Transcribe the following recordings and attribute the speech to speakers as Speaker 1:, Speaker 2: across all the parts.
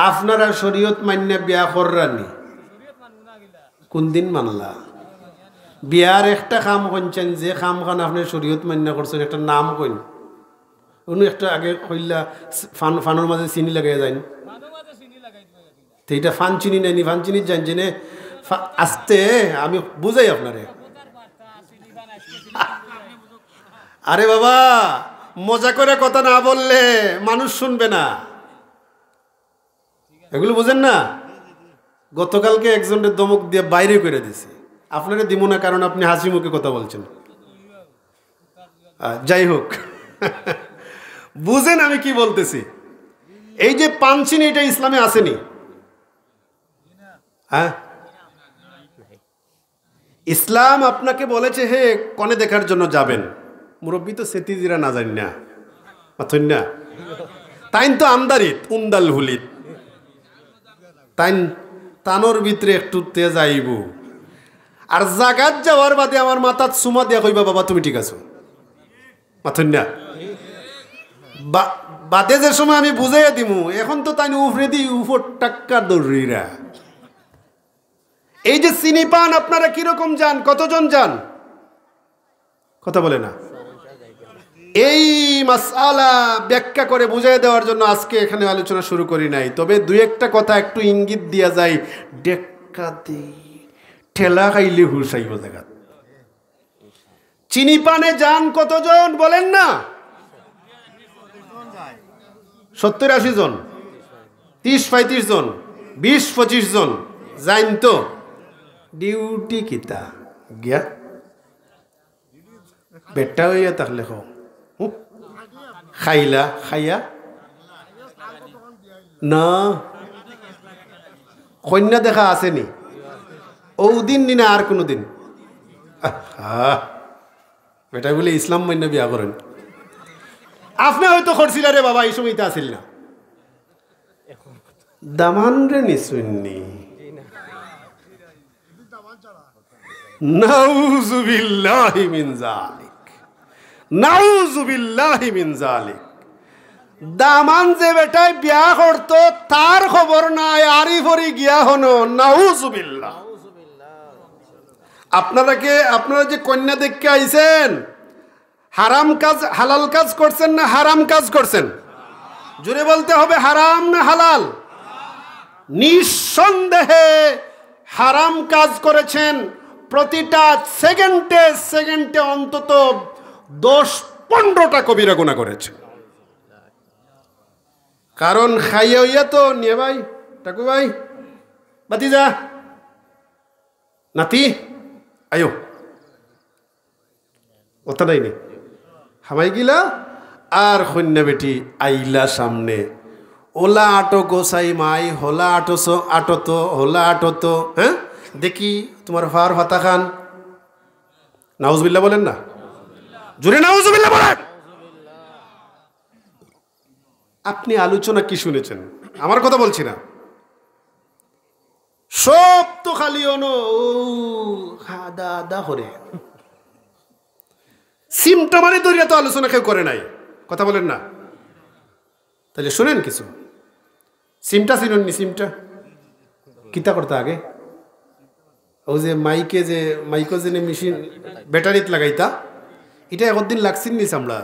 Speaker 1: আপনারা শরীয়ত মান্য বিয়া কররানি কোন দিন মানলা বিয়ার একটা কাম কইছেন যে কাম খান আপনি শরীয়ত মান্য করছেন একটা নাম কইন উনি একটা আগে কইলা ফানোর মাঝে চিনি লাগাই যায় তো এটা ফান চিনি নেনি ফান চিনি জানছে নে আসতে আমি বুঝাই আপনারে আরে বাবা মজা করে কথা না বললে মানুষ শুনবে না এগুলো বুঝেন না গতকালকে একজনের দমক দিয়ে বাইরে করে দিছে আপনারে দিব না কারণ আপনি হাসি মুখে কথা বলছেন যাই হোক বুঝেন আমি কি বলতেছি এই যে পানচিনি এটা ইসলামে আসেনি হ্যাঁ ইসলাম আপনাকে বলেছে হে কনে দেখার জন্য যাবেন মুরব্বী তো সেতিজিরা না জানি না মাথুন না তাইন তো আমদারিত উন্দাল হুলিত তাইন তানোর ভিতরে একটু তেজ আইব আর জাগাত যাওয়ার বাদে আমার মাথাত সুমা দিয়া কইবা বাবা তুমি ঠিক আছো মাথুন না বাদে যে সময় আমি বুঝাইয়া দিমু এখন তো তাই উফরে দি উপর টাক্কা দৌড়িরা এই যে চিনি পান আপনারা কিরকম যান কতজন যান কথা বলে না এই মাসআলা ব্যাখ্যা করে বুঝাই দেওয়ার জন্য আজকে এখানে আলোচনা শুরু করি নাই তবে দুই একটা কথা একটু ইঙ্গিত দিয়া যায় ডেক্কা দি ঠেলা খাইলে হুসাইব জায়গা চিনি পানে যান কতজন বলেন না 70-80 জন 30-35 জন 20-25 জন যাইন তো ডিউটি কিতা গিয়া বেটা হইয়া তাহলে খাইলা খাইয়া না কন্যা দেখা আসেনি ও দিন নিনা আর কোনো দিন বেটা বলে ইসলাম মান্য বিয়া করেন আপনি হয়তো করছিল রে বাবা এই সময়টা আসিল না দামান রে নিশুননি নাউযুবিল্লাহি মিন যালিক নাউযুবিল্লাহি মিন যালিক দামান যে বেটায় বিয়া করতো তার খবর নাই আরি ফরি গিয়া হনো নাউযুবিল্লাহ আপনারা যে কন্যা দেখতে আইছেন হারাম কাজ হালাল কাজ করছেন না হারাম কাজ করছেন জোরে বলতে হবে হারাম না হালাল নিঃসন্দেহে হারাম কাজ করেছেন প্রতিটা সেকেন্ডে সেকেন্ডে অন্তত 10-15টা কবিরা গুনাহ করেছে কারণ খাইয়া হইয়া তো নিয়ে ভাই টাকু ভাই বাতিজা নাতি আয়ো ওটা নাই নি হামাই গিলা আর কন্যা বেটি আইলা সামনে ওলা আটো গোসাই মাই হোলা আটো তো হোলা আটো তো হ্যাঁ দেখি তোমার ফার ফাতা খান নাউজুবিল্লাহ বলেন না জোরে নাউজুবিল্লাহ বলেন আপনি আলোচনা কি শুনেছেন আমার কথা বলছি না সব তো খালি অনো খাদা দা করে সিমটা মানে দরিয়া তো আলোচনা কেউ করে নাই কথা বলেন না তাহলে শুনেন কিছু সিমটা চিনুননি সিমটা কিতা করতে আগে ও যে মাইকে যে মাইকো যে মেশিন ব্যাটারিত লাগাইতা এটা একদিন লাগছিল নি চামড়া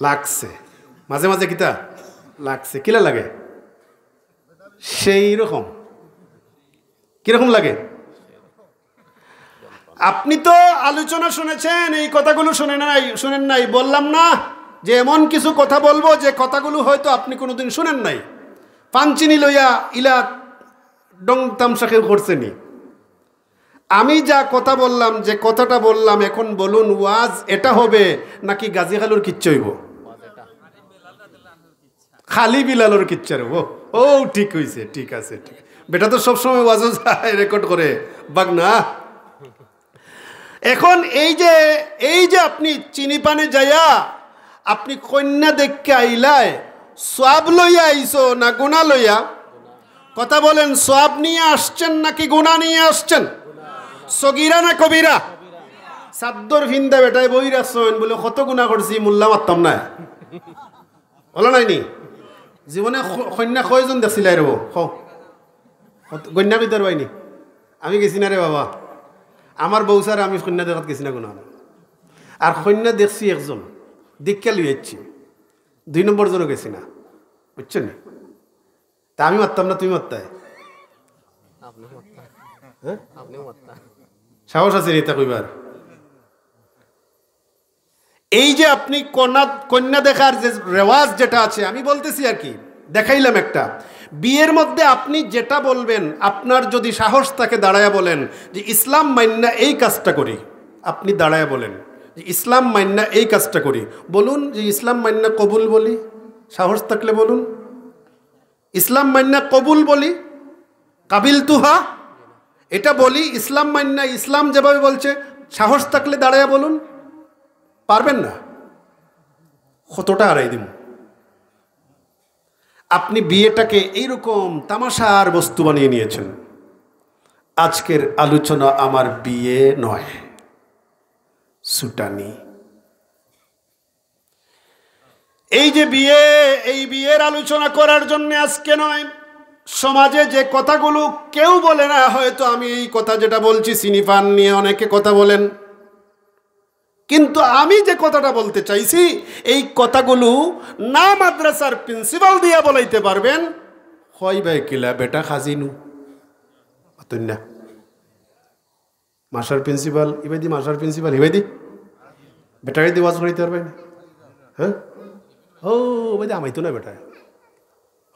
Speaker 1: লাগছে মাঝে মাঝে কিতা লাগছে কিলা লাগে সেই রকম কিরকম লাগে আপনি তো আলোচনা শুনেছেন এই কথাগুলো শুনেন নাই বললাম না যে এমন কিছু কথা বলবো যে কথাগুলো হয়তো আপনি কোনোদিন শুনেন নাই পাঞ্চিনি লইয়া ইলা ডং তামসাকে করছেনি আমি যা কথা বললাম যে কথাটা বললাম এখন বলুন ওয়াজ এটা হবে নাকি গাজী খালুর কিচ্ছা হইব খালি বিলালোর কিচ্ছা হইব ও ঠিক হইছে ঠিক আছে ঠিক বেটা তো সবসময় ওয়াজও রেকর্ড করে বাগ না এখন এই যে আপনি চিনি পানে যাইয়া আপনি কন্যা দেখকে আইলায় সওয়াব লইয়া আইছো না গুনাহ লইয়া কথা বলেন সওয়াব নিয়ে আসছেন নাকি গুনাহ নিয়ে আসছেন সগীরা না কবিরা সাদ্দর ফিন্দা বেটায় বই রাখছেন বলে কত গুনাহ করছি মোল্লা মারতাম না বলো নাইনি জীবনে কন্যা কয়জন দেখছিলাই রে কন্যা কইতার বাইনি আমি গেছি না রে বাবা আমার বউ স্যার আমি কন্যা দেখাত গেছি না কোনো আর কন্যা দেখছি একজন দীক্ষা লুই যাচ্ছি 2 নম্বর জনও গেছি না বুঝছেন তা আমি মারতাম না তুমি মারতাই সাহস আছে নি তা কইবার এই যে আপনি কন্যা দেখার যে রেওয়াজ যেটা আছে আমি বলতেছি আর কি দেখাইলাম একটা বিয়ের মধ্যে আপনি যেটা বলবেন আপনার যদি সাহস থাকে দাঁড়ায়া বলেন যে ইসলাম মান্না এই কাজটা করি আপনি দাঁড়ায়া বলেন যে ইসলাম মান্না এই কাজটা করি বলুন যে ইসলাম মান্না কবুল বলি সাহস থাকলে বলুন ইসলাম মান্না কবুল বলি কাবিল তুহা এটা বলি ইসলাম মান্না ইসলাম যেভাবে বলছে সাহস থাকলে দাঁড়ায়া বলুন পারবেন না কতটা আড়াই দিন আপনি বিয়েটাকে এইরকম তামাশার বস্তু বানিয়ে নিয়েছেন আজকের আলোচনা আমার বিয়ে নয় সুটানি এই যে বিয়ে এই বিয়ের আলোচনা করার জন্য আজকে নয় সমাজে যে কথাগুলো কেউ বলে না হয়তো আমি এই কথা যেটা বলছি সিনিফান নিয়ে অনেকে কথা বলেন কিন্তু আমি যে কথাটা বলতে চাইছি এই কথাগুলো না মাদ্রাসার প্রিন্সিপাল দিয়া বলাইতে পারবেন হয় ভাই কিলা বেটা খাজিনু অতন্যা মাস্টার প্রিন্সিপাল ইবাদি মাস্টার প্রিন্সিপাল ইবাদি বেটারে দিয়ে ওয়াজ করাইতে পারবেন হ্যাঁ ও ভাই আমি তো না বেটা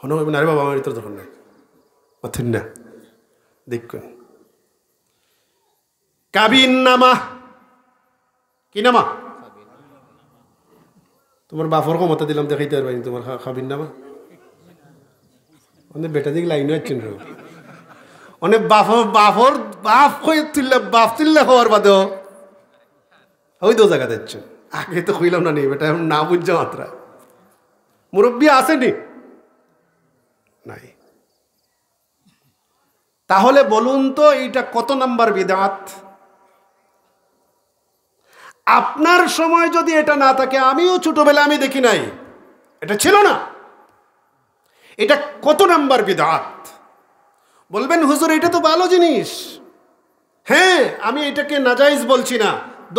Speaker 1: হনো না রে বাবা আমার তো তখন নাই অতন্যা দেখুন কাবিন নামা কি নামা তোমার বাপর ক্ষমতা দিলাম দেখাইতে পারবানি তোমার খাবির নামা অনেক বেটা দিকে লাইন হচ্ছেন অনেক বাপর বাপ তুললে বাপ তুললে হওয়ার বাদেও ওই তো জায়গা যাচ্ছে আগে তো কইলাম না নি বেটা এখন না বুঝছে মাত্রা মুরব্বী আসেনি নাই তাহলে বলুন তো এইটা কত নাম্বার বিদআত আপনার সময় যদি এটা না থাকে আমিও ছোটবেলা আমি দেখি নাই এটা ছিল না এটা কত নাম্বার বিদআত বলবেন হুজুর এটা তো ভালো জিনিস হ্যাঁ আমি এটাকে নাজায়েজ বলছি না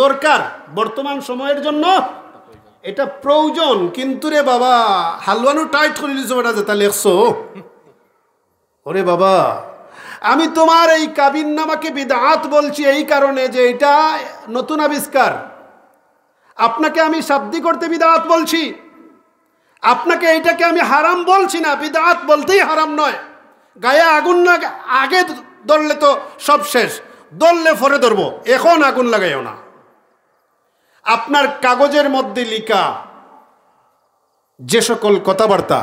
Speaker 1: দরকার বর্তমান সময়ের জন্য এটা প্রয়োজন কিন্তু রে বাবা হালওয়ানো টাইট করে দিছো বেটা যেটা লেখছো ওরে বাবা আমি তোমার এই কাবিন নামাকে বিদআত বলছি এই কারণে যে এটা নতুন আবিষ্কার আপনাকে আমি শাব্দিক করতে বিদআত বলছি আপনাকে এইটাকে আমি হারাম বলছি না বিদআত বলতেই হারাম নয় গায়ে আগুন না আগে ধরলে তো সব শেষ ধরলে পরে ধরবো এখন আগুন লাগাইও না আপনার কাগজের মধ্যে লেখা যে সকল কথাবার্তা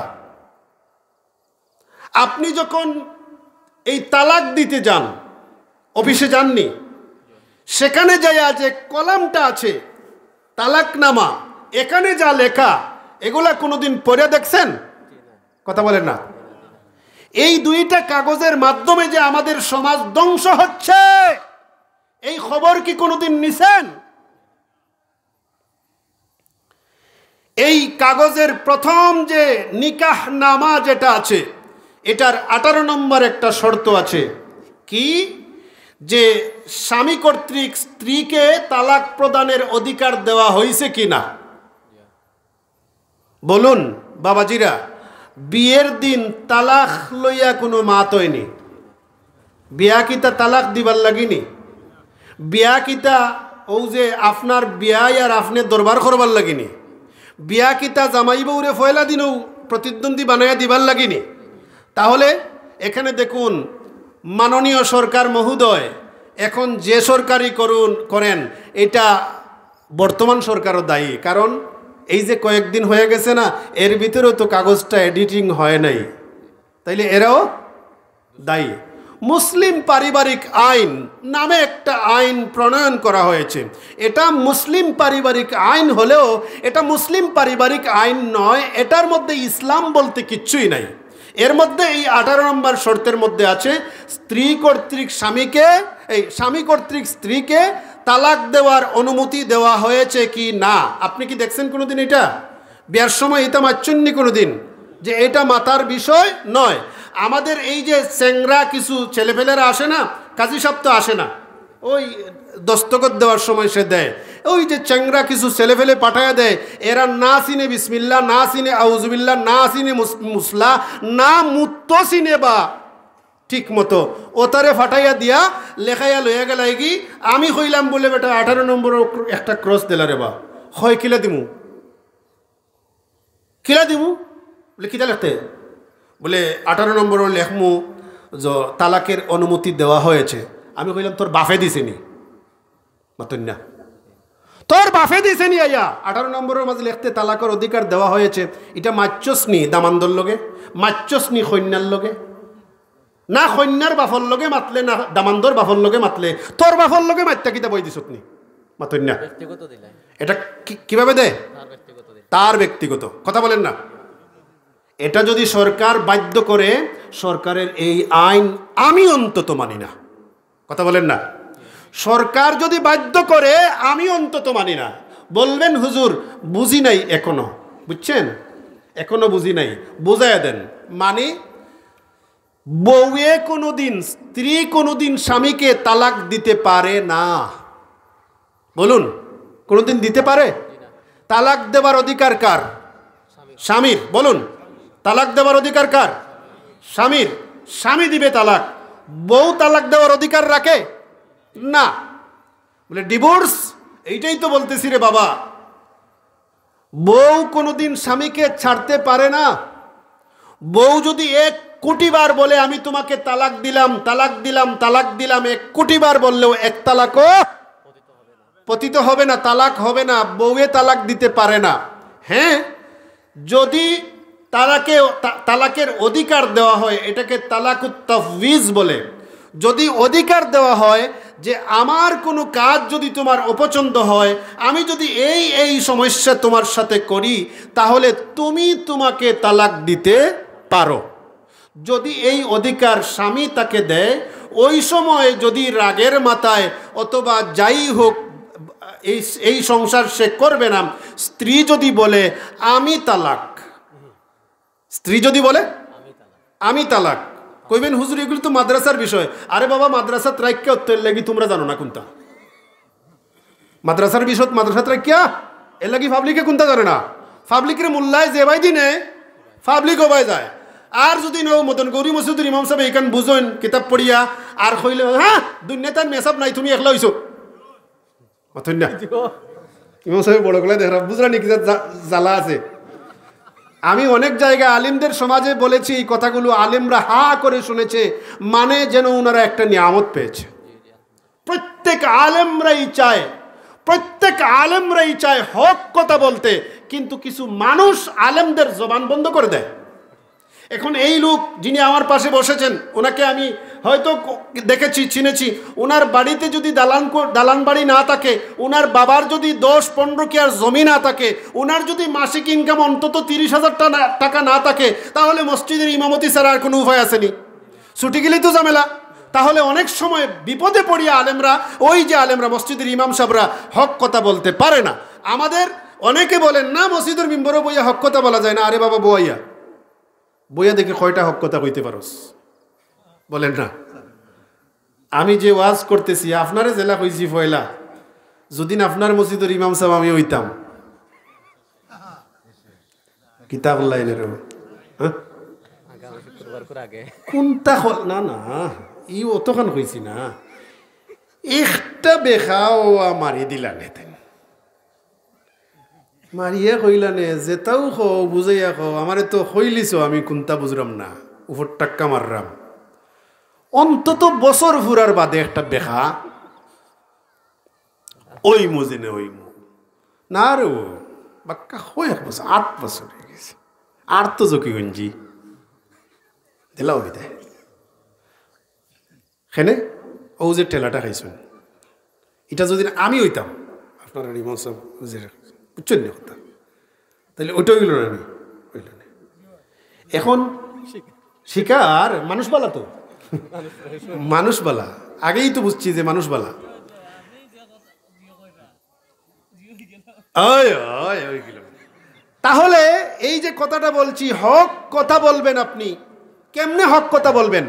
Speaker 1: আপনি যখন এই তালাক দিতে যান অফিসে যাননি সেখানে যাইয়া যে কলামটা আছে তালাকনামা এখানে যা লেখা এগুলা কোনোদিন পড়ে দেখছেন কথা বলেন না এই দুইটা কাগজের মাধ্যমে যে আমাদের সমাজ ধ্বংস হচ্ছে এই খবর কি কোনোদিন নিছেন এই কাগজের প্রথম যে নিকাহ নামা যেটা আছে এটার 18 নম্বর একটা শর্ত আছে কি যে স্বামী কর্তৃক স্ত্রীকে তালাক প্রদানের অধিকার দেওয়া হয়েছে কিনা বলুন বাবাজিরা বিয়ের দিন তালাক লইয়া কোনো মাত হয়নি বিয়া কিতা তালাক দিবার লাগিনি বিয়া কিতা ও যে আপনার বিয়াই আর আপনি দরবার করবার লাগিনি বিয়া কিতা জামাই বউরে ফয়লা দিনও প্রতিদ্বন্দ্বী বানাইয়া দিবার লাগিনি তাহলে এখানে দেখুন মাননীয় সরকার মহোদয় এখন যে সরকারই করেন এটা বর্তমান সরকারও দায়ী কারণ এই যে কয়েকদিন হয়ে গেছে না এর ভিতরেও তো কাগজটা এডিটিং হয় নাই তাইলে এরাও দায়ী মুসলিম পারিবারিক আইন নামে একটা আইন প্রণয়ন করা হয়েছে এটা মুসলিম পারিবারিক আইন হলেও এটা মুসলিম পারিবারিক আইন নয় এটার মধ্যে ইসলাম বলতে কিচ্ছুই নাই এর মধ্যে এই 18 নম্বর শর্তের মধ্যে আছে স্ত্রী কর্তৃক স্বামীকে এই স্বামী কর্তৃক স্ত্রীকে তালাক দেওয়ার অনুমতি দেওয়া হয়েছে কি না আপনি কি দেখছেন কোনোদিন এটা বিয়ার সময় এটা মাচ্ছন্নি কোনোদিন যে এটা মাতার বিষয় নয়। আমাদের এই যে চ্যাংরা কিছু ছেলেপেলেরা আসে না, কাজী সাহেব তো আসে না, ওই দস্তখত দেওয়ার সময় সে দেয়, ওই যে চ্যাংরা কিছু ছেলেফেলে পাঠায়া দেয়, এরা না চিনে বিসমিল্লা, না চিনে আউজুবিল্লাহ, না চিনে মুসলা, না মুত্ত চিনে বা ঠিক মতো ওতারে ফাটাইয়া দিয়া লেখাইয়া লইয়া গেলাই কি আমি কইলাম বলে বেটা 18 নম্বর একটা ক্রস দিলা রে বা হয় কিলা দিমু বলে কিতা লিখতে, বলে 18 নম্বরও লেখমু যে তালাকের অনুমতি দেওয়া হয়েছে। আমি কইলাম তোর বাফে দিছেনি মতন না, তোর বাফে দিছেনি আইয়া 18 নম্বরের মাঝে লিখতে তালাকের অধিকার দেওয়া হয়েছে। এটা মাচ্চসনি দামান্দর লগে, মাচ্চসনি কন্যার লগে, না কন্যার বাফর লগে মাতলে, না দামান্দর বাফর লগে মাতলে, তোর বাফর লগে মাত্তা কিতা বই দিছত নি মতন না। এটা কিভাবে দেয়? তার ব্যক্তিগত কথা বলেন না। এটা যদি সরকার বাধ্য করে, সরকারের এই আইন আমি অন্তত মানি না, কথা বলেন না। সরকার যদি বাধ্য করে আমি অন্তত মানি না। বলবেন হুজুর বুঝি নাই এখনো, বুঝছেন এখনো বুঝি নাই, বুঝাইয়া দেন। মানে বউয়ে কোনোদিন, স্ত্রী কোনোদিন স্বামীকে তালাক দিতে পারে না, বলুন কোনোদিন দিতে পারে? তালাক দেবার অধিকার কার? স্বামীর। বলুন তালাক দেওয়ার অধিকার কার? স্বামীর। স্বামী দিবে তালাক, বউ তালাক দেওয়ার অধিকার রাখে না। বলে ডিভোর্স, এইটাই তো বলতেছি রে বাবা, বউ কোনোদিন স্বামীকে ছাড়তে পারে না। বউ যদি 1 কোটি বার বলে আমি তোমাকে তালাক দিলাম, তালাক দিলাম, তালাক দিলাম, 1 কোটি বার বললেও এক তালাকও পতিত হবে না, তালাক হবে না, বউয়ে তালাক দিতে পারে না। হ্যাঁ, যদি তালাকের অধিকার দেওয়া হয়, এটাকে তালাকুত তাফউইজ বলে। যদি অধিকার দেওয়া হয় যে আমার কোনো কাজ যদি তোমার অপছন্দ হয়, আমি যদি এই সমস্যা তোমার সাথে করি, তাহলে তুমি তোমাকে তালাক দিতে পারো। যদি এই অধিকার স্বামী তাকে দেয়, ওই সময় যদি রাগের মাথায় অথবা যাই হোক এই সংসার সে করবে না, স্ত্রী যদি বলে আমি তালাক, স্ত্রী যদি বলে আমি তালাক, কইবেন হুজুর এগুলো তো মাদ্রাসার বিষয়। আরে বাবা, মাদ্রাসাত রাখিয়া উত্তর লাগি তোমরা জানো না কোনটা মাদ্রাসার বিষয়, মাদ্রাসাত রাখিয়া এর লাগি পাবলিকে কোনটা জানে না। পাবলিকের মূল্যায় যে ভাই দিনে পাবলিক হবাই যায়। আর যদি নৌ মতন গৌরী মসজিদের ইমাম সাহেব এইখান বুঝেন কিতাব পড়িয়া আর কইলে হ্যাঁ দুনিয়া তার মেসাব নাই, তুমি একলা হইছো মতন না। ইমাম সাহেব বড় গলায় দেখা বুঝলা নাকি জ্বালা আছে। আমি অনেক জায়গায় আলিমদের সমাজে বলেছি এই কথাগুলো, আলিমরা হা করে শুনেছে, মানে যেন ওনারা একটা নিয়ামত পেয়েছে। প্রত্যেক আলেমরাই চায় হক কথা বলতে, কিন্তু কিছু মানুষ আলেমদের জবান বন্ধ করে দেয়। এখন এই লোক যিনি আমার পাশে বসেছেন, ওনাকে আমি হয়তো দেখেছি, চিনেছি। ওনার বাড়িতে যদি দালান বাড়ি না থাকে, ওনার বাবার যদি 10-15 কেয়ার জমি না থাকে, ওনার যদি মাসিক ইনকাম অন্তত 30,000 টাকা না থাকে, তাহলে মসজিদের ইমামতি ছাড়া আর কোনো উপায় আসেনি। ছুটি গেলেই তো ঝামেলা। তাহলে অনেক সময় বিপদে পড়িয়া আলেমরা, ওই যে আলেমরা মসজিদের ইমাম সাহেবরা হক কথা বলতে পারে না। আমাদের অনেকে বলেন না মসজিদের মিম্বরে বইয়া হক কথা বলা যায় না। আরে বাবা, বইয়া দেখে কয়টা হক কথা কইতে পারোস, বলেন না। আমি যে ওয়াজ করতেছি আপনারে জেলা কইছি পয়লা, যদি আপনার মসজিদের ইমাম সাহেব আমি হইতাম কিতাব লাইনের কোনটা না না ই অতখান কইছি না, একটা বেখাও মারি দিলা নেতেন, মারিয়া কইলানে যেটাও খো বুঝাইয়া খো, আমারে তো কইলিছ আমি কোনটা বুঝলাম না, উপর টাক্কা মাররাম। অন্তত বছর ফুরার বাদে একটা বেখা ওই মজিনে ওই না রে ও বাক্কা হয় 1 বছর 8 বছর হয়ে গেছে। আর তো জকিগঞ্জি দিলাও বিদায় খেনে ও যে ঠেলাটা খাইছেন, এটা যদি আমি হইতাম আপনার ইমাম সাহেব বুঝছেন না কথা, তাহলে ওইটা হইল না, আমি হইল না। এখন শিকার মানুষ বালা, তো মানুষ বালা আগেই তো বুঝছি যে মানুষ বালা। তাহলে এই যে কথাটা বলছি, হক কথা বলবেন আপনি, কেমনে হক কথা বলবেন?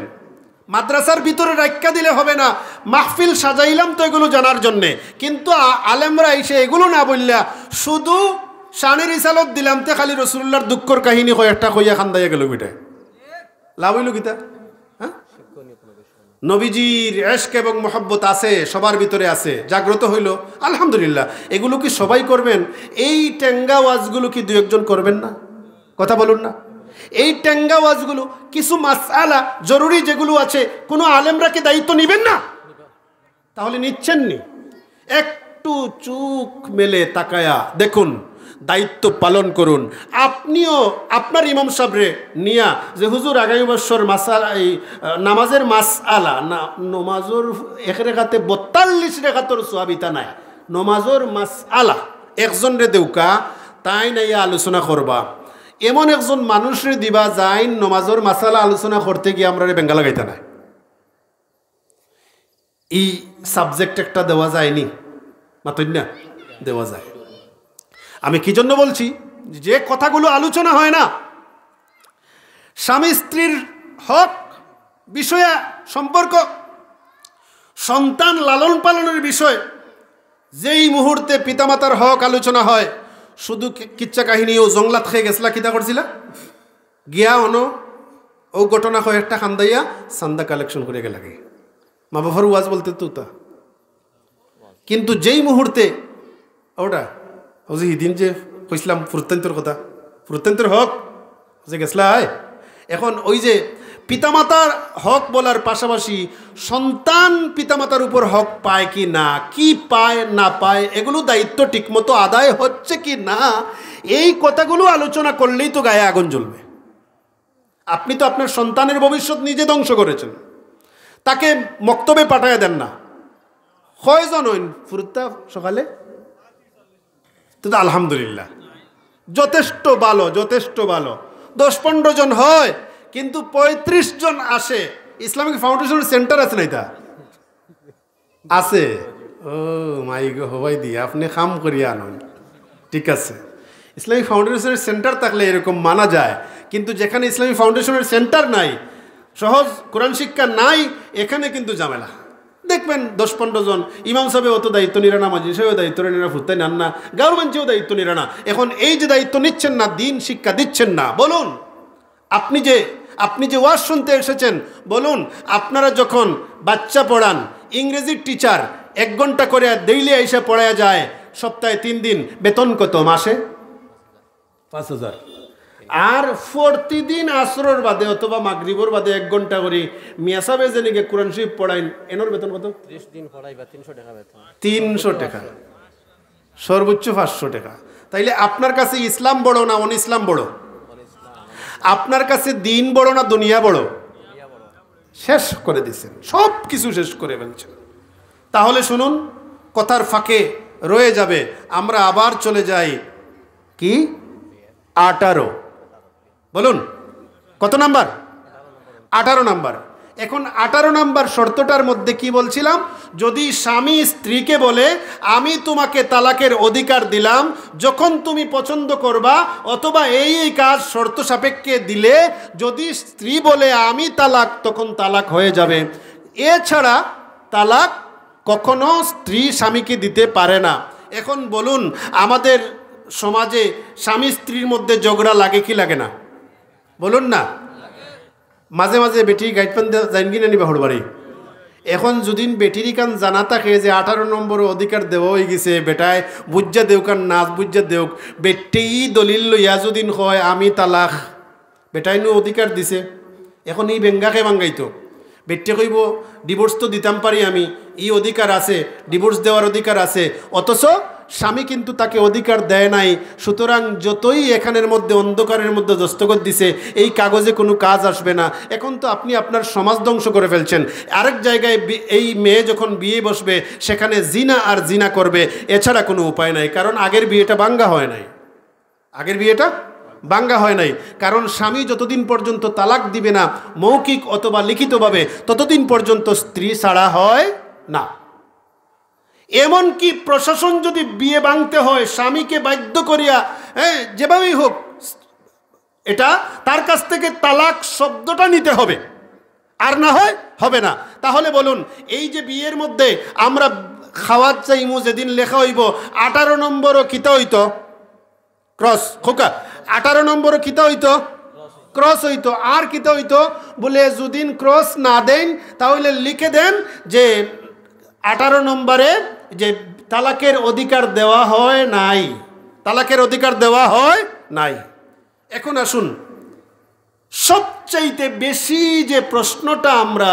Speaker 1: মাদ্রাসার ভিতরে রাখা দিলে হবে না। মাহফিল সাজাইলাম তো এগুলো জানার জন্যে, কিন্তু আলেমরা এসে এগুলো না বললা শুধু শানের ইসালত দিলাম তে খালি রসুল্লাহর দুঃখর কাহিনী কয়েকটা কইয়া খান্দাইয়া গেল বিটায়, লাভ হইল গীতা? হ্যাঁ, নবীজির ইশক এবং মহব্বত আছে, সবার ভিতরে আছে, জাগ্রত হইল, আলহামদুলিল্লাহ। এগুলো কি সবাই করবেন? এই টেঙ্গা ওয়াজগুলো কি দু একজন করবেন না? কথা বলুন না। এই টেঙ্গা ওয়াজগুলো কিছু মাসআলা জরুরি যেগুলো আছে, কোনো আলেমরা কি দায়িত্ব নেবেন না? তাহলে নিচ্ছেন নি? একটু চোখ মেলে তাকায়া দেখুন, দায়িত্ব পালন করুন। আপনিও আপনার ইমাম সাহেবরে নিয়া যে হুজুর আগামী বছর মাসালা, এই নামাজের মাসআলা না, নমাজের এক রেখাতে 42 রেখাতর সোয়াবিতা নাই, নমাজের মাসআলা একজন রে দেউকা, তাই নাই আলোচনা করবা। এমন একজন মানুষরে দিবা যাই নমাজের মাসালা আলোচনা করতে গিয়ে আমরা বেঙ্গা লাগাইতে নাই। এই সাবজেক্ট একটা দেওয়া যায়নি, মাতই না, দেওয়া যায়। আমি কি জন্য বলছি? যে কথাগুলো আলোচনা হয় না, স্বামী স্ত্রীর হক বিষয়ে, সম্পর্ক, সন্তান লালন পালনের বিষয়, যেই মুহূর্তে পিতামাতার হক আলোচনা হয়, শুধু কিচ্ছা কাহিনী ও জংলাত খেয়ে গেছলা, কিতা করছিলা গিয়া ও ঘটনা কয়েকটা খান্দাইয়া চান্দা কালেকশন করে লাগে, মা বাবার ওয়াজ বলতে তো তা। কিন্তু যেই মুহূর্তে ওটা ও যে ইদিন যে কইসলাম প্রত্যন্তর কথা, প্রত্যন্তর হক যে গেছলা, এখন ওই যে পিতামাতার হক বলার পাশাপাশি সন্তান পিতামাতার উপর হক পায় কি না, কি পায় না পায়, এগুলো দায়িত্ব ঠিকমতো আদায় হচ্ছে কি না, এই কথাগুলো আলোচনা করলেই তো গায়ে আগুন জ্বলবে। আপনি তো আপনার সন্তানের ভবিষ্যৎ নিজে ধ্বংস করেছেন, তাকে মক্তবে পাঠায় দেন না। কয়জন হইন ফুরুত্তা সকালে? তো আলহামদুলিল্লাহ, যথেষ্ট ভালো, যথেষ্ট ভালো। 10-15 জন হয়, কিন্তু 35 জন আসে। ইসলামিক ফাউন্ডেশনের সেন্টার আছে না? এটা আছে। ও মাই গো, হবাই দিয়ে আপনি কাম করিয়া আনুন, ঠিক আছে। ইসলামিক ফাউন্ডেশনের সেন্টার থাকলে এরকম মানা যায়, কিন্তু যেখানে ইসলামিক ফাউন্ডেশনের সেন্টার নাই, সহজ কোরআন শিক্ষা নাই, এখানে কিন্তু ঝামেলা। দেখবেন 10-15 জন, ইমাম সাহেব অত দায়িত্ব নিরা না, মাঝি সাহেব দায়িত্ব নিরা, ফুত্তাই নেন না, গাঁর মানুষেও দায়িত্ব নিরা না। এখন এই যে দায়িত্ব নিচ্ছেন না, দিন শিক্ষা দিচ্ছেন না, বলুন আপনি যে ওয়াজ শুনতে এসেছেন, বলুন আপনারা যখন বাচ্চা পড়ান, ইংরেজির টিচার 1 ঘন্টা করে ডেইলি এসে পড়ায়া যায়, সপ্তাহে 3 দিন, বেতন কত? মাসে 5,000। আর প্রতিদিন আসরের বাদে অথবা মাগরিবর বাদে 1 ঘন্টা করে মিয়া সাহেব যেনিকে কোরআন শরীফ পড়াইন, এনোর বেতন কত? 30 দিন পড়াইবা 300 টাকা বেতন। 300 টাকা, সর্বোচ্চ 500 টাকা। তাইলে আপনার কাছে ইসলাম বড় না অন ইসলাম বড়? আপনার কাছে দিন বড় না দুনিয়া বড়? শেষ করে দিচ্ছেন, সব কিছু শেষ করে ফেলছেন। তাহলে শুনুন, কথার ফাঁকে রয়ে যাবে, আমরা আবার চলে যাই কি 18। বলুন কত নাম্বার? 18 নাম্বার। এখন 18 নাম্বার শর্তটার মধ্যে কি বলছিলাম? যদি স্বামী স্ত্রীকে বলে আমি তোমাকে তালাকের অধিকার দিলাম, যখন তুমি পছন্দ করবা, অথবা এই কাজ শর্ত সাপেক্ষে দিলে, যদি স্ত্রী বলে আমি তালাক, তখন তালাক হয়ে যাবে। এছাড়া তালাক কখনো স্ত্রী স্বামীকে দিতে পারে না। এখন বলুন, আমাদের সমাজে স্বামী স্ত্রীর মধ্যে ঝগড়া লাগে কি লাগে না? বলুন না। মাঝে মাঝে বেটি গাইড পান যাইন কিনে নিবা হড়বাড়ি। এখন যদি বেটির কান জানা থাকে যে 18 নম্বর অধিকার দেওয়া হয়ে গেছে, বেটায় বুঝা দেউক আর নাচ বুঝা দেউক, বেটি দলিল লইয়া যদি হয় আমি তালাক, বেটাই নু অধিকার দিছে, এখন এই বেঙ্গাকে ভাঙ্গাইতো। বেটে কইব ডিভোর্স তো দিতাম পারি আমি, এই অধিকার আছে, ডিভোর্স দেওয়ার অধিকার আছে, অথচ স্বামী কিন্তু তাকে অধিকার দেয় নাই। সুতরাং যতই এখানের মধ্যে অন্ধকারের মধ্যে দস্তখত দিছে, এই কাগজে কোনো কাজ আসবে না। এখন তো আপনি আপনার সমাজ ধ্বংস করে ফেলছেন। আরেক জায়গায় এই মেয়ে যখন বিয়ে বসবে, সেখানে জিনা আর জিনা করবে, এছাড়া কোনো উপায় নাই। কারণ আগের বিয়েটা ভাঙ্গা হয় নাই, আগের বিয়েটা ভাঙ্গা হয় নাই। কারণ স্বামী যতদিন পর্যন্ত তালাক দিবে না, মৌখিক অথবা লিখিতভাবে, ততদিন পর্যন্ত স্ত্রী ছাড়া হয় না। এমনকি প্রশাসন যদি বিয়ে ভাঙতে হয় স্বামীকে বাধ্য করিয়া, যেভাবেই হোক এটা তার কাছ থেকে তালাক শব্দটা নিতে হবে, আর না হয় হবে না। তাহলে বলুন, এই যে বিয়ের মধ্যে আমরা খাওয়ার চাইমু, যেদিন লেখা হইব 18 নম্বরও কিতা হইতো ক্রস, খোকা 18 নম্বরও কিতা হইতো ক্রস হইতো, আর কিতা হইতো বলে যদিন ক্রস না দেন তাহলে লিখে দেন যে 18 নম্বরে যে তালাকের অধিকার দেওয়া হয় নাই, তালাকের অধিকার দেওয়া হয় নাই। এখন আসুন, সবচাইতে বেশি যে প্রশ্নটা আমরা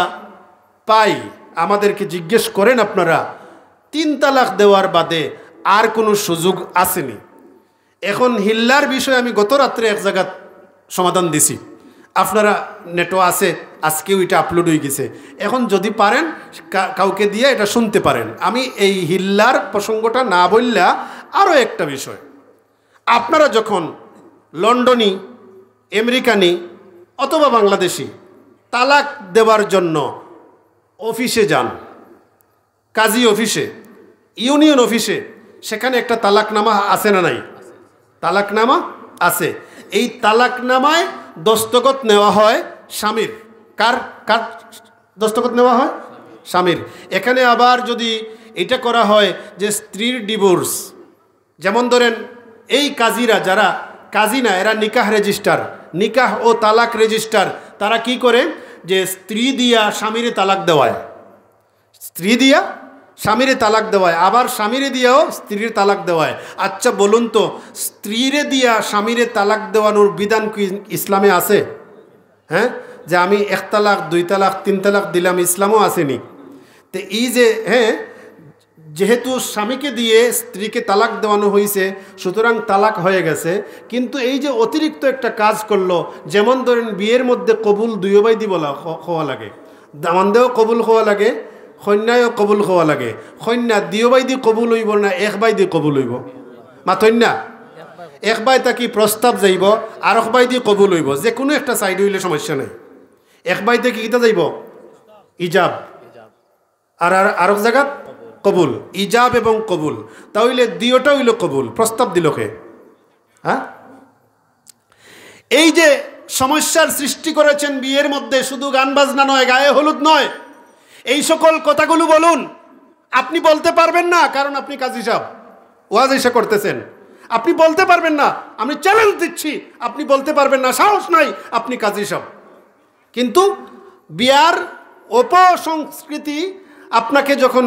Speaker 1: পাই, আমাদেরকে জিজ্ঞেস করেন আপনারা 3 তালাক দেওয়ার বাদে আর কোনো সুযোগ আসেনি। এখন হিল্লার বিষয়ে আমি গত রাত্রে এক জায়গা সমাধান দিছি, আপনারা নেটও আছে, আজকেও এটা আপলোড হয়ে গেছে। এখন যদি পারেন কাউকে দিয়ে এটা শুনতে পারেন। আমি এই হিল্লার প্রসঙ্গটা না বললা আরও একটা বিষয়, আপনারা যখন লন্ডনী, আমেরিকানি অথবা বাংলাদেশি তালাক দেওয়ার জন্য অফিসে যান, কাজী অফিসে, ইউনিয়ন অফিসে, সেখানে একটা তালাকনামা আছে না নাই? তালাকনামা আছে। এই তালাকনামায় দস্তখত নেওয়া হয় স্বামীর। কার কার দস্তখত নেওয়া হয়? স্বামীর। এখানে আবার যদি এটা করা হয় যে স্ত্রীর ডিভোর্স, যেমন ধরেন এই কাজীরা, যারা কাজী না, এরা নিকাহ রেজিস্টার, নিকাহ ও তালাক রেজিস্টার, তারা কি করে যে স্ত্রী দিয়া স্বামীরে তালাক দেওয়ায়, স্ত্রী দিয়া স্বামীরে তালাক দেওয়ায়, আবার স্বামীরে দিয়াও স্ত্রীর তালাক দেওয়ায়। আচ্ছা বলুন তো, স্ত্রীরে দিয়া স্বামীরে তালাক দেওয়ানোর বিধান কি ইসলামে আছে? হ্যাঁ, যে আমি 1 তালাক 2 তালাক 3 তালাক দিলাম, ইসলামও আসেনি। তো এই যে যেহেতু স্বামীকে দিয়ে স্ত্রীকে তালাক দেওয়ানো হয়েছে, সুতরাং তালাক হয়ে গেছে। কিন্তু এই যে অতিরিক্ত একটা কাজ করলো, যেমন ধরেন বিয়ের মধ্যে কবুল 2 বাইদি বলা হওয়া লাগে, দামানদেও কবুল হওয়া লাগে, কন্যায়ও কবুল হওয়া লাগে। কন্যা 2 বাইদি কবুল হইব না 1 বাইদি কবুল হইব? মাথইন না, 1 বাই তাকি প্রস্তাব যাইব, আর 1 বাইদি কবুল হইব। যে কোনো একটা সাইড হইলে সমস্যা নেই। 1 বাইতে কি কিতা যাইব? ইজাব, আর আরেক জায়গা কবুল। ইজাব এবং কবুল, তাহলে 2টা হইল কবুল। প্রস্তাব দিল কে? হ্যাঁ, এই যে সমস্যার সৃষ্টি করেছেন বিয়ের মধ্যে, শুধু গান বাজনা নয়, গায়ে হলুদ নয়, এই সকল কথাগুলো বলুন। আপনি বলতে পারবেন না, কারণ আপনি কাজী সাহেব, ওয়াজ এসে করতেছেন, আপনি বলতে পারবেন না। আমি চ্যালেঞ্জ দিচ্ছি, আপনি বলতে পারবেন না, সাহস নাই, আপনি কাজী সাহেব। কিন্তু বিয়ার অপসংস্কৃতি, আপনাকে যখন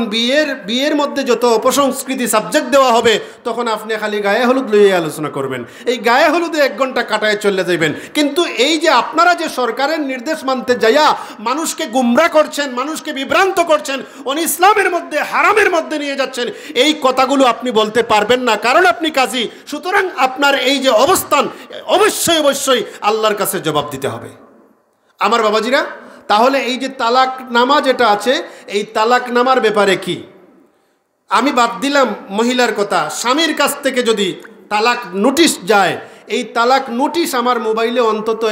Speaker 1: বিয়ের মধ্যে যত অপসংস্কৃতি সাবজেক্ট দেওয়া হবে, তখন আপনি খালি গায়ে হলুদ লইয়ে আলোচনা করবেন। এই গায়ে হলুদে 1 ঘন্টা কাটায় চলে যাবেন। কিন্তু এই যে আপনারা যে সরকারের নির্দেশ মানতে যাইয়া মানুষকে গুমরা করছেন, মানুষকে বিভ্রান্ত করছেন, ইসলামের মধ্যে হারামের মধ্যে নিয়ে যাচ্ছেন, এই কথাগুলো আপনি বলতে পারবেন না, কারণ আপনি কাজী। সুতরাং আপনার এই যে অবস্থান, অবশ্যই অবশ্যই আল্লাহর কাছে জবাব দিতে হবে। আমার বাবাজিরা, তাহলে এই যে তালাকনামা যেটা আছে, এই তালাকনামার ব্যাপারে কি? আমি বাদ দিলাম মহিলার কথা, স্বামীর কাছ থেকে যদি তালাক নোটিশ যায়, এই তালাক নোটিশ আমার মোবাইলে অন্তত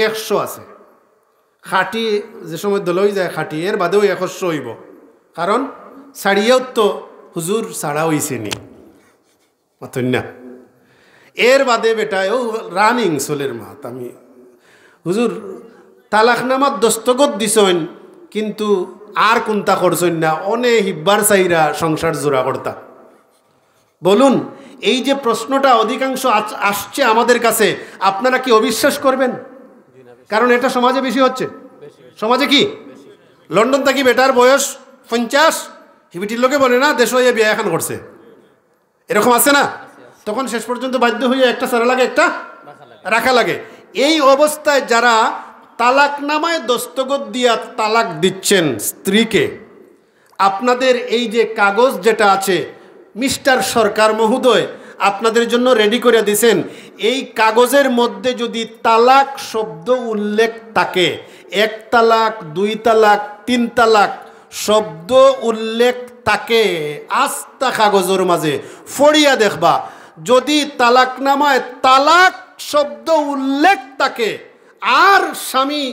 Speaker 1: 100 আছে। খাঁটি যে সময় দলই যায় খাঁটি, এর বাদেও 100 হইব, কারণ ছাড়িয়েও তো হুজুর ছাড়া হইছেনি, মাথইন না। এর বাদে বেটায় ও রানিং সোলের মাত, আমি হুজুর তালাকনামার দস্তখত দিছেন, কিন্তু আর কোনটা করছেন না, অনেক হিব্বার চাইরা সংসার জোড়া করতা। বলুন, এই যে প্রশ্নটা অধিকাংশ আসছে আমাদের কাছে, আপনারা কি অবিশ্বাস করবেন? কারণ এটা সমাজে বেশি হচ্ছে। সমাজে কি লন্ডন থাকি বেটার বয়স 50, হিবিটির লোকে বলে না দেশ হয়ে বিয়ে এখন করছে, এরকম আছে না? তখন শেষ পর্যন্ত বাধ্য হয়ে একটা সারা লাগে, একটা রাখা লাগে। এই অবস্থায় যারা তালাকনামায় দস্তখত দিয়া তালাক দিচ্ছেন স্ত্রীকে, আপনাদের এই যে কাগজ যেটা আছে, মিস্টার সরকার মহোদয় আপনাদের জন্য রেডি করে দিয়েছেন, এই কাগজের মধ্যে যদি তালাক শব্দ উল্লেখ থাকে, 1 তালাক 2 তালাক 3 তালাক শব্দ উল্লেখ থাকে, আস্তা কাগজের মাঝে ফড়িয়া দেখবা, যদি তালাকনামায় তালাক শব্দ উল্লেখ থাকে, আর স্বামী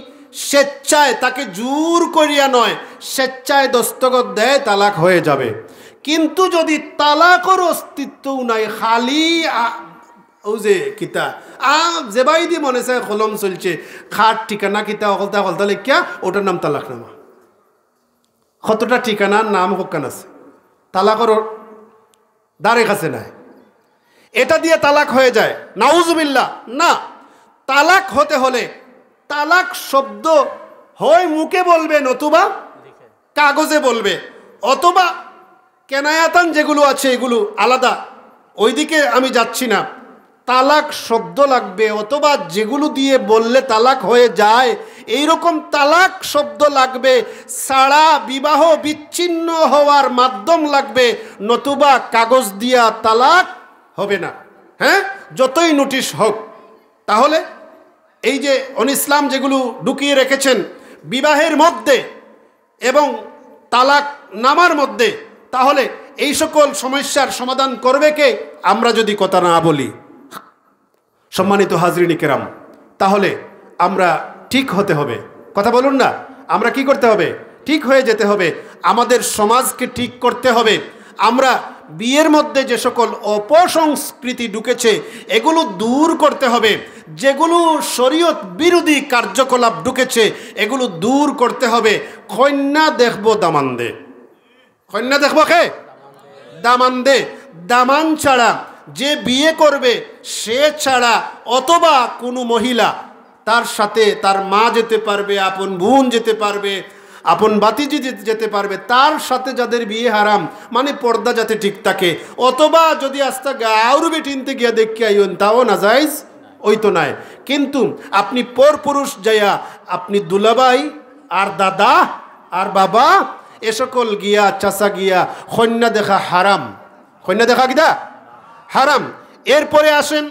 Speaker 1: স্বেচ্ছায়, তাকে জোর করিয়া নয়, স্বেচ্ছায় দস্তখত দেয়, তালাক হয়ে যাবে। কিন্তু যদি তালাকর অস্তিত্বও নাই, খালি ও যে কিতা যেবাই দি মনে চায় কলম চলছে, খাট ঠিকানা কিতা অকলতা অকলতা লেখিয়া, ওটার নাম তালাকনামা। কতটা ঠিকানার নাম হকান আছে, তালাকর দ্বারে কাছে নাই, এটা দিয়ে তালাক হয়ে যায়। নাউজুবিল্লাহ। না, তালাক হতে হলে তালাক শব্দ হয় মুখে বলবে, নতুবা কাগজে বলবে, অথবা কেনায়াতান যেগুলো আছে এগুলো আলাদা, ওইদিকে আমি যাচ্ছি না। তালাক শব্দ লাগবে, অথবা যেগুলো দিয়ে বললে তালাক হয়ে যায় এইরকম তালাক শব্দ লাগবে, ছাড়া বিবাহ বিচ্ছিন্ন হওয়ার মাধ্যম লাগবে, নতুবা কাগজ দিয়া তালাক হবে না। হ্যাঁ, যতই নোটিশ হোক। তাহলে এই যে ইসলাম যেগুলো ঢুকিয়ে রেখেছেন বিবাহের মধ্যে এবং তালাক নামার মধ্যে, তাহলে এই সকল সমস্যার সমাধান করবে কে? আমরা যদি কথা না বলি, সম্মানিত হাজরিন কেরাম, তাহলে আমরা ঠিক হতে হবে। কথা বলুন না, আমরা কি করতে হবে? ঠিক হয়ে যেতে হবে, আমাদের সমাজকে ঠিক করতে হবে। আমরা বিয়ের মধ্যে যে সকল অপসংস্কৃতি ঢুকেছে এগুলো দূর করতে হবে, যেগুলো শরীয়ত বিরোধী কার্যকলাপ ঢুকেছে এগুলো দূর করতে হবে। কন্যা দেখবো দামান দে, কন্যা দেখবো কে? দামান দে। দামান ছাড়া যে বিয়ে করবে সে ছাড়া, অথবা কোনো মহিলা তার সাথে তার মা যেতে পারবে, আপন বোন যেতে পারবে, আপন বাতিজি যেতে পারবে, তার সাথে যাদের বিয়ে হারাম, মানে পর্দা যাতে ঠিক থাকে, অথবা যদি আস্তা গাউর বেটিনতে গিয়া দেখি আইন তাও না যাইজ, ওই তো নাই। কিন্তু আপনি পর পুরুষ যাইয়া আপনি দুলাভাই আর দাদা আর বাবা এ সকল গিয়া চাচা গিয়া কন্যা দেখা হারাম, কন্যা দেখা কিনা হারাম। এরপরে আসেন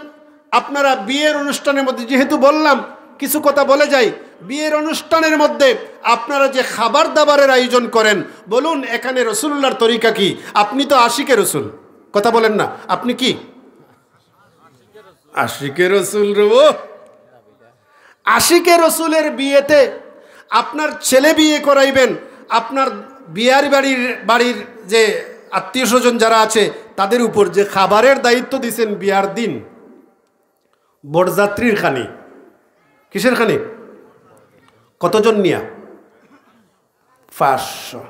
Speaker 1: আপনারা বিয়ের অনুষ্ঠানের মধ্যে, যেহেতু বললাম কিছু কথা বলে যাই, বিয়ের অনুষ্ঠানের মধ্যে আপনারা যে খাবার দাবারের আয়োজন করেন, বলুন এখানে রসুল্লাহর তরিকা কি? আপনি তো আশিকে রসুল, কথা বলেন না, আপনি কি আশিকে রসুল? আশিকে রসুলের বিয়েতে আপনার ছেলে বিয়ে করাইবেন, আপনার বিয়ার বাড়ির যে আত্মীয় স্বজন যারা আছে তাদের উপর যে খাবারের দায়িত্ব দিয়েছেন বিয়ার দিন, বরযাত্রীর খানি, কিসের খানি? কতজন নিয়া? 500।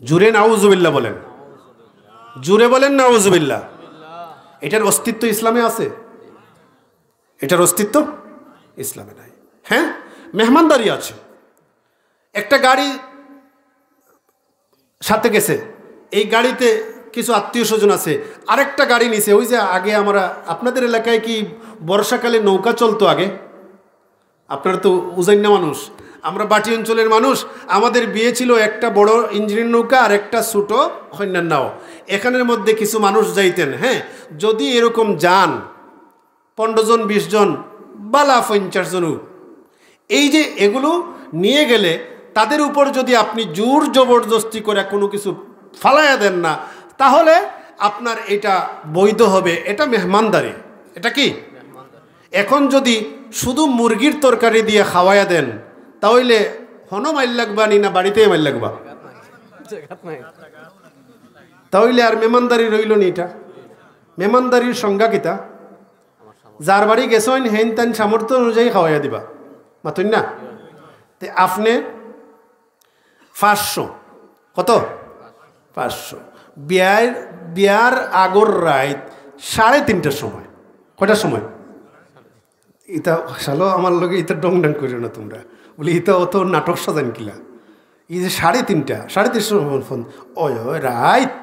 Speaker 1: জুড়ে নাউজুবিল্লাহ বলেন, জুড়ে বলেন নাউজুবিল্লাহ। এটার অস্তিত্ব ইসলামে আছে? এটার অস্তিত্ব ইসলামে নাই। হ্যাঁ, মেহমানদারি আছে। একটা গাড়ি সাথে গেছে, এই গাড়িতে কিছু আত্মীয় স্বজন আছে, আরেকটা গাড়ি নিছে। ওই যে আগে আমরা, আপনাদের এলাকায় কি বর্ষাকালে নৌকা চলতো আগে? আপনারা তো উজাইন্না মানুষ, আমরা বাটি অঞ্চলের মানুষ। আমাদের বিয়ে ছিল একটা বড় ইঞ্জিনের নৌকা আর একটা ছোটো কন্যার নাও। এখানের মধ্যে কিছু মানুষ যাইতেন। হ্যাঁ, যদি এরকম যান 15 জন 20 জন বালা 50 জন, এই যে এগুলো নিয়ে গেলে তাদের উপর যদি আপনি জোর জবরদস্তি করে কোনো কিছু ফালাইয়া দেন না, তাহলে আপনার এটা বৈধ হবে, এটা মেহমানদারি। এটা কি? এখন যদি শুধু মুরগির তরকারি দিয়ে খাওয়াইয়া দেন, তাহলে হনো মাইল লাগবা নি না বাড়িতে মাইল লাগবা? তাহলে আর মেহমানদারি রইল নি। এটা মেহমানদারির সংজ্ঞা কিতা? যার বাড়ি গেছেন হেন তেন সামর্থ্য অনুযায়ী খাওয়াইয়া দিবা, মাতুন না? তে আপনি 500, কত? 500। বিয়ার আগর রাত 3:30টার সময়। কয়টার সময়? ইতা সালো আমার লগে ইতা ডং ডং করিও না তোমরা, বলি ইতা অত নাটক সাজান কিলা। এই যে 3:30, 3:30 ফোন, ওই রাত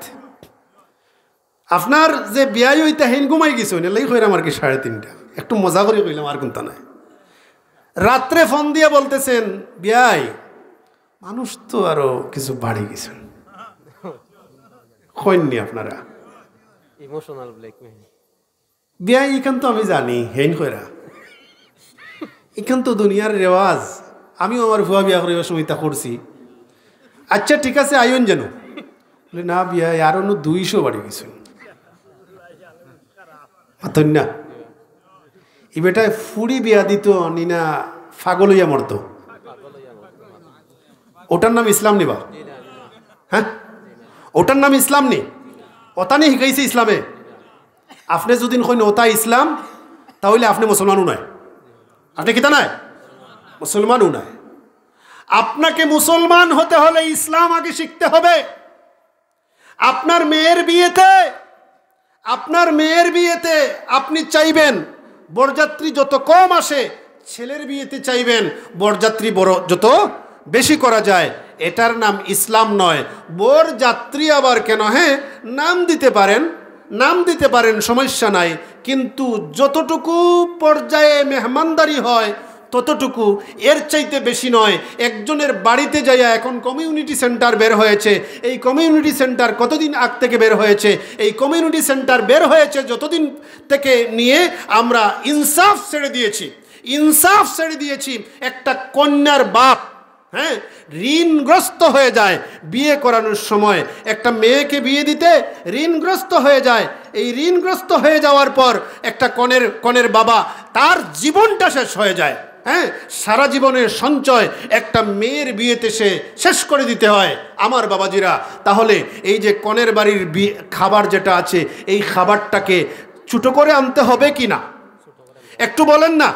Speaker 1: আপনার যে বিয়াই ওইটা হেন ঘুমাই গেছে, লাই কইরা আমার কি 3:30, একটু মজা করে কইলাম, আর কোনটা নাই। রাত্রে ফোন দিয়ে বলতেছেন, বিয়াই মানুষ তো আরো কিছু বাড়ি গেছেন, কইননি আপনারা ইমোশনাল ব্ল্যাকমেইল। বিয়াই এখান তো আমি জানি হেন কইরা, এখান তো দুনিয়ার রেওয়াজ, আমিও আমার ভুয়া বিয়া করিবার সময় তা করছি। আচ্ছা ঠিক আছে আইন যেন, বলে না বিয়াই আর অন্য 200 বাড়ি গেছেন। না ই বেটায় ফুড়ি বিয়া দিত নিনা ফাগল হইয়া মরত, ওটার নাম ইসলাম নিবা? হ্যাঁ, ওটার নাম ইসলাম নি, ওটা নিয়ে শিখাইছে ইসলামে। আপনি যদি কইন ওটা ইসলাম, তাহলে আপনি মুসলমানও নয়। আপনি কিতা নয়? মুসলমানও নয়। আপনাকে মুসলমান হতে হলে ইসলাম আগে শিখতে হবে। আপনার মেয়ের বিয়েতে আপনি চাইবেন বরযাত্রী যত কম আসে, ছেলের বিয়েতে চাইবেন বরযাত্রী বড় যত বেশি করা যায়। এটার নাম ইসলাম নয়। বরযাত্রী আবার কেন? হ্যাঁ, নাম দিতে পারেন, সমস্যা নাই, কিন্তু যতটুকু পর্যায়ে মেহমানদারি হয় ততটুকু, এর চাইতে বেশি নয়। একজনের বাড়িতে যাইয়া, এখন কমিউনিটি সেন্টার বের হয়েছে, এই কমিউনিটি সেন্টার কতদিন আগ থেকে বের হয়েছে? এই কমিউনিটি সেন্টার বের হয়েছে যতদিন থেকে নিয়ে আমরা ইনসাফ ছেড়ে দিয়েছি। একটা কন্যার বাপ, হ্যাঁ, ঋণগ্রস্ত হয়ে যায় বিয়ে করানোর সময়। একটা মেয়েকে বিয়ে দিতে ঋণগ্রস্ত হয়ে যায়। এই ঋণগ্রস্ত হয়ে যাওয়ার পর একটা কনের বাবা, তার জীবনটা শেষ হয়ে যায়। হ্যাঁ, সারা জীবনের সঞ্চয় একটা মেয়ের বিয়েতে সে শেষ করে দিতে হয় আমার বাবাজিরা। তাহলে এই যে কনের বাড়ির খাবার যেটা আছে, এই খাবারটাকে ছোট করে আনতে হবে কি না? একটু বলেন না।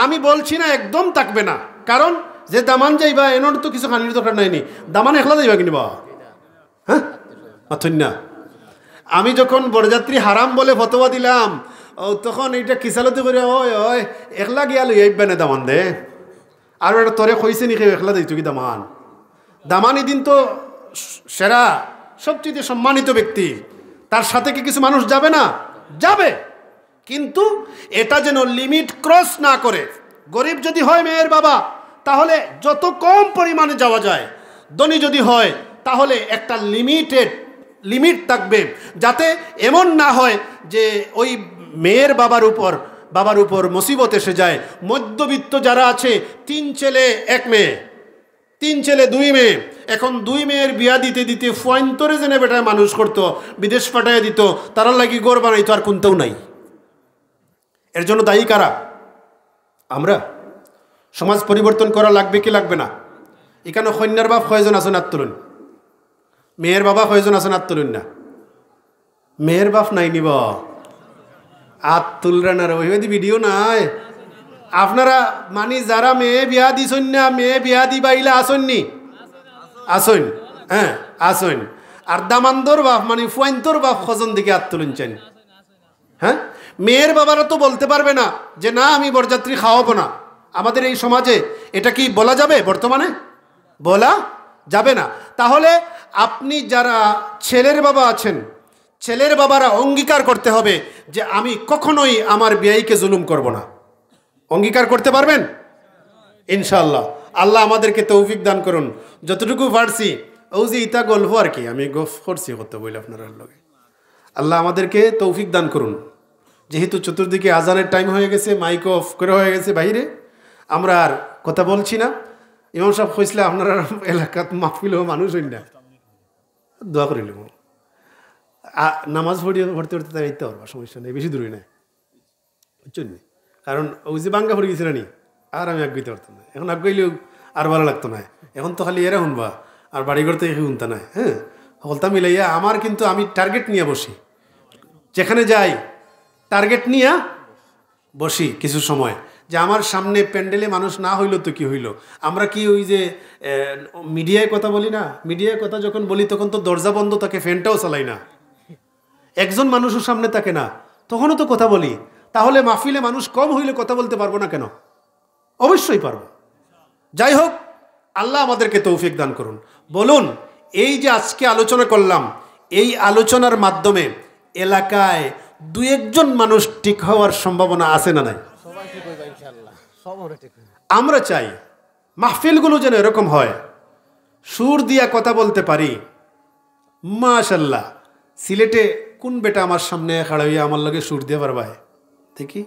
Speaker 1: আমি বলছি না একদম থাকবে না, কারণ যে দামান যাইবা এনর তো কিছু খানির দরকার নাইনি, দামান একলা যাইবা কিনি বা, হ্যাঁ মাথুন না। আমি যখন বরযাত্রী হারাম বলে ফতোয়া দিলাম, তখন এইটা কিসালতে করে ওই একলা গিয়া লই আইবা না দামান দে, আর এটা তোরে কইছে নি একলা দিত কি দামান? দামান এদিন তো সেরা সবচেয়ে সম্মানিত ব্যক্তি, তার সাথে কি কিছু মানুষ যাবে না? যাবে, কিন্তু এটা যেন লিমিট ক্রস না করে। গরিব যদি হয় মেয়ের বাবা, তাহলে যত কম পরিমাণে যাওয়া যায়। ধনী যদি হয়, তাহলে একটা লিমিট থাকবে, যাতে এমন না হয় যে ওই মেয়ের বাবার উপর মুসিবত এসে যায়। মধ্যবিত্ত যারা আছে, 3 ছেলে 1 মেয়ে, 3 ছেলে 2 মেয়ে, এখন 2 মেয়ের বিয়া দিতে ফুয়াইন্তরে জেনে বেটায় মানুষ করতো, বিদেশ পাঠাইয়া দিত, তারা লাগি গড় বানাইতো, আর কোনটাও নাই। এর জন্য দায়ী কারা? আমরা। সমাজ পরিবর্তন করা লাগবে কি লাগবে না? এখানে কন্যার বাপ কয়জন আছেন হাত তুলুন, মেয়ের বাবা কয়জন আছেন হাত তুলুন না। মেয়ের বাপ নাই নিব হাত তুললেন, আর ওইভাবে ভিডিও নাই। আপনারা মানে যারা মেয়ে বিয়া দিছেন না, মেয়ে বিয়া দিবাইলে আসননি, আসন, হ্যাঁ আসন। আর দামান্দর বাপ মানে ফুয়াইন্তর বাপ কজন দিকে হাত তুলুনছেন? হ্যাঁ, মেয়ের বাবারা তো বলতে পারবে না যে না আমি বরযাত্রী খাওয়াবো না। আমাদের এই সমাজে এটা কি বলা যাবে? বর্তমানে বলা যাবে না। তাহলে আপনি যারা ছেলের বাবা আছেন, ছেলের বাবারা অঙ্গীকার করতে হবে যে আমি কখনোই আমার বিয়াইকে জুলুম করব না। অঙ্গীকার করতে পারবেন ইনশাআল্লাহ। আল্লাহ আমাদেরকে তৌফিক দান করুন। যতটুকু পারছি, ও যে ইতা গল্প আর কি আমি গল্প করছি করতে বলে আপনারা লগে, আল্লাহ আমাদেরকে তৌফিক দান করুন। যেহেতু চতুর্দিকে আজানের টাইম হয়ে গেছে, মাইক অফ করে হয়ে গেছে বাইরে, আমরা আর কথা বলছি না। ইমাম সাহেব কইসলে আপনারা এলাকাত মাহফিল মানুষ হইন না, দোয়া করিল নামাজ পড়তে যাইতে পারবা, সমস্যা নেই, বেশি দূরে নাই, বুঝছেন? কারণ ওই যে বাঙ্গা পড়ে গেছে রানি, আর আমি আগাইতে পারতাম না। এখন আগাইলেও আর ভালো লাগতো না। এখন তো খালি এরা শুনবা, আর বাড়ি করতে শুনতা না। হ্যাঁ, হলতা মিলাইয়া আমার, কিন্তু আমি টার্গেট নিয়ে বসি, যেখানে যাই টার্গেট নিয়ে বসি কিছু সময়, যে আমার সামনে প্যান্ডেলে মানুষ না হইল তো কি হইল। আমরা কি ওই যে মিডিয়ায় কথা বলি না, মিডিয়ায় কথা যখন বলি তখন তো দরজা বন্ধ থাকে, ফ্যানটাও চালাই না, একজন মানুষের সামনে থাকে না, তখনও তো কথা বলি। তাহলে মাহফিলে মানুষ কম হইলে কথা বলতে পারবো না কেন? অবশ্যই পারবো। যাই হোক, আল্লাহ আমাদেরকে তৌফিক দান করুন। বলুন, এই যে আজকে আলোচনা করলাম, এই আলোচনার মাধ্যমে এলাকায় 2-1 মানুষ ঠিক হওয়ার সম্ভাবনা আছে না নাই? আমরা চাই মাহফিলগুলো যেন এরকম হয়, সুর দিয়া কথা বলতে পারি। মাশাল্লাহ, সিলেটে কোন বেটা আমার সামনে খাড়া হইয়া আমার লগে সুর দিয়ে পারবা? দেখি,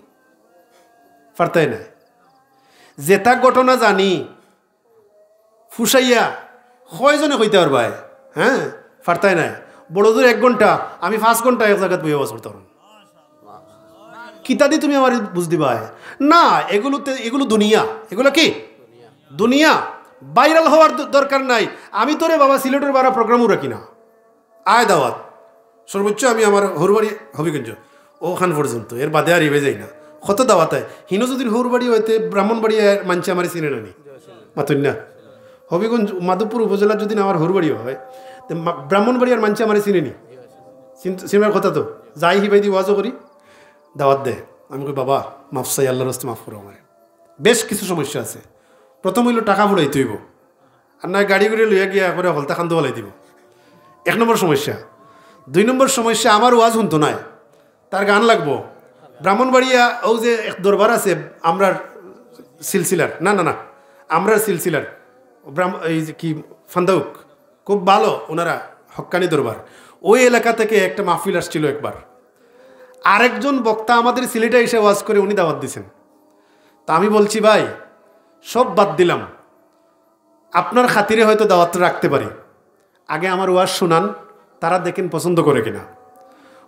Speaker 1: পারতাই না। যেটা ঘটনা জানি ফুসাইয়া কয়জনে কইতে পারবা? হ্যাঁ, পারতাই না। বড় দূর 1 ঘন্টা, আমি 5 ঘন্টা এক জায়গায় বইয়া বসে পড়তাম। কিতাদি তুমি আমার বুঝ দিবা না? এগুলো দুনিয়া। এগুলো কি দুনিয়া? ভাইরাল হওয়ার দরকার নাই। আমি তোরে বাবা সিলেটের বারা প্রোগ্রামও রাখি না, আয় দাওয়াত সর্বোচ্চ আমি আমার হরুবাড়ি হবিগঞ্জ ওখান পর্যন্ত, এর বাদে আর ইবে যাই না। কত দাওয়াত হয় হিনো যদি হরুবাড়ি হইতে ব্রাহ্মণবাড়ি মানছে আমার চিনে নানি মাতুন না। হবিগঞ্জ মাধবপুর উপজেলা যদি আমার হরুবাড়ি হয় তো ব্রাহ্মণবাড়ি আর মানছে আমার চিনে নি, চিনার কথা তো। যাই হিবাই দি ওয়াজও করি, দাওয়াত দেয়, আমি কই বাবা মাফ চাই, আল্লাহর হস্তে মাফ করো আমার। বেশ কিছু সমস্যা আছে। প্রথম হইল টাকা ফুড়াইতে হইব, আর নয় গাড়ি করে লইয়া গিয়া করে হলতা খান্দ বলাই দিব, 1 নম্বর সমস্যা। 2 নম্বর সমস্যা, আমার ওয়াজ শুনতো নাই, তার গান লাগবো। ব্রাহ্মণবাড়িয়া ও যে এক দরবার আছে আমরার সিলসিলার, না না না আমরার সিলসিলার এই যে কি ফান্দাউক, খুব ভালো ওনারা হক্কানি দরবার। ওই এলাকা থেকে একটা মাহফিল আসছিল একবার, আরেকজন বক্তা আমাদের সিলেটে এসে ওয়াজ করে উনি দাওয়াত দিছেন। তা আমি বলছি ভাই সব বাদ দিলাম, আপনার খাতিরে হয়তো দাওয়াত রাখতে পারি, আগে আমার ওয়াজ শোনান, তারা দেখেন পছন্দ করে কিনা।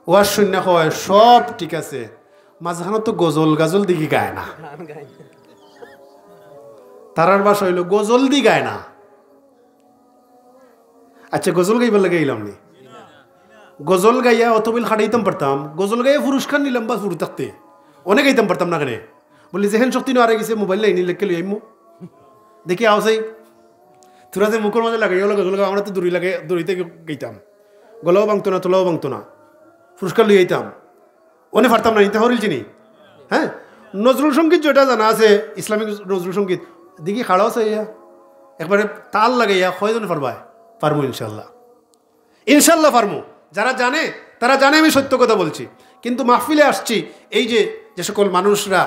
Speaker 1: ওয়াজ শূন্য হয় সব ঠিক আছে, মাঝখানে তো গজল গাজল দিকে গায় না, তারার বাসা হইল গজল দি গায় না। আচ্ছা গজল গাইবার লাগে গেলাম নি, গজল গাইয়া অতবিল খাটাইতাম পারতাম, গজল গাইয়া পুরস্কার নিলাম বা ফুরু থাকতে অনেক গাইতাম পারতাম না কেন। বললি যেহেন শক্তি না আরে গেছে মোবাইল লাইনি লেখকে লই আইমু দেখি আওসাই তোরা যে মুখের মাঝে লাগাই গেল গজল আমরা তো দড়ি লাগে, দড়িতে গাইতাম, গলাও ভাঙতো না তোলাও ভাঙতো না, পুরস্কার লই আইতাম, অনেক পারতাম না নিতে হরিল চিনি। হ্যাঁ নজরুল সঙ্গীত যেটা জানা আছে ইসলামিক নজরুল সঙ্গীত দেখি খাড়াও চাইয়া একবারে তাল লাগাইয়া কয়জন পারবায়, পারমু ইনশাল্লাহ, ইনশাল্লাহ পারমু। যারা জানে তারা জানে আমি সত্য কথা বলছি, কিন্তু মাহফিলে আসছি এই যে সকল মানুষরা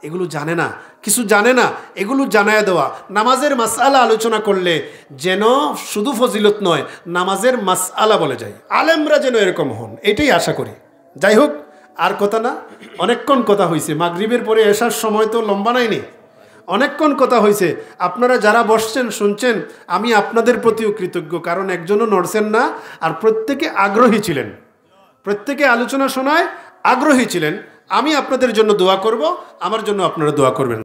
Speaker 1: এগুলো জানে না, কিছু জানে না, এগুলো জানায় দেওয়া। নামাজের মাসআলা আলোচনা করলে যেন শুধু ফজিলত নয়, নামাজের মাসআলা বলে যায়, আলেমরা যেন এরকম হন, এটাই আশা করি। যাই হোক আর কথা না, অনেকক্ষণ কথা হয়েছে, মাগরিবের পরে আসার সময় তো লম্বা নাইনি, অনেকক্ষণ কথা হয়েছে। আপনারা যারা বসছেন শুনছেন, আমি আপনাদের প্রতিও কৃতজ্ঞ, কারণ একজনও নড়ছেন না, আর প্রত্যেকে আগ্রহী ছিলেন, প্রত্যেকে আলোচনা শোনায় আগ্রহী ছিলেন। আমি আপনাদের জন্য দোয়া করব, আমার জন্য আপনারা দোয়া করবেন।